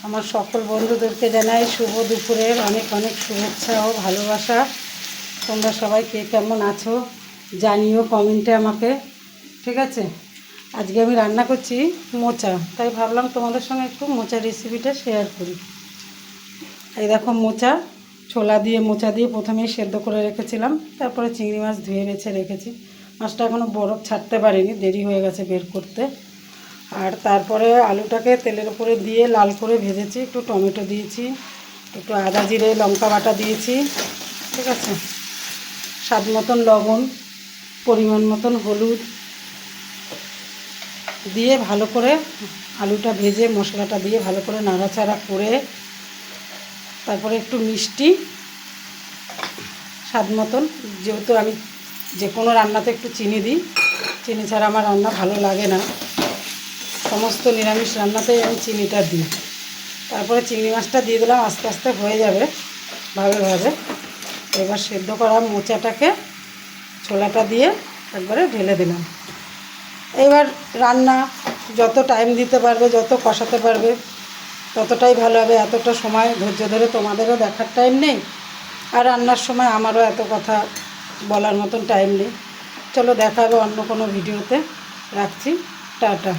আমার সকল বন্ধুদেরকে জানাই শুভ দুপুরের অনেক অনেক শুভেচ্ছা ও ভালোবাসা। তোমরা সবাই কে কেমন আছো জানিও কমেন্টে আমাকে, ঠিক আছে। আজকে আমি রান্না করছি মোচা, তাই ভাবলাম তোমাদের সঙ্গে একটু মোচা রেসিপিটা শেয়ার করি। এই দেখো মোচা, ছোলা দিয়ে মোচা দিয়ে প্রথমেই সেদ্ধ করে রেখেছিলাম, তারপরে চিংড়ি মাছ ধুয়ে বেছে রেখেছি। মাছটা এখনও বরফ ছাড়তে পারিনি, দেরি হয়ে গেছে বের করতে। আর তারপরে আলুটাকে তেলের উপরে দিয়ে লাল করে ভেজেছি, একটু টমেটো দিয়েছি, একটু আদা জিরে লঙ্কা বাটা দিয়েছি, ঠিক আছে। স্বাদ মতন লবণ, পরিমাণ মতন হলুদ দিয়ে ভালো করে আলুটা ভেজে মশলাটা দিয়ে ভালো করে নাড়াচাড়া করে তারপরে একটু মিষ্টি স্বাদ মতন, যেহেতু আমি যে কোনো রান্নাতে একটু চিনি দিই, চিনি ছাড়া আমার রান্না ভালো লাগে না, সমস্ত নিরামিষ রান্নাতেই আমি চিনিটা দিই। তারপরে চিংড়ি মাছটা দিয়ে দিলাম, আস্তে আস্তে হয়ে যাবে ভাবে ভাবে। এবার সেদ্ধ করা মোচাটাকে ছোলাটা দিয়ে একবারে ঢেলে দিলাম। এবার রান্না যত টাইম দিতে পারবে, যত কষাতে পারবে ততটাই ভালো হবে। এতটা সময় ধৈর্য ধরে তোমাদেরও দেখার টাইম নেই, আর রান্নার সময় আমারও এত কথা বলার মতন টাইম নেই। চলো দেখা হবে অন্য কোনো ভিডিওতে, রাখছি, টাটা।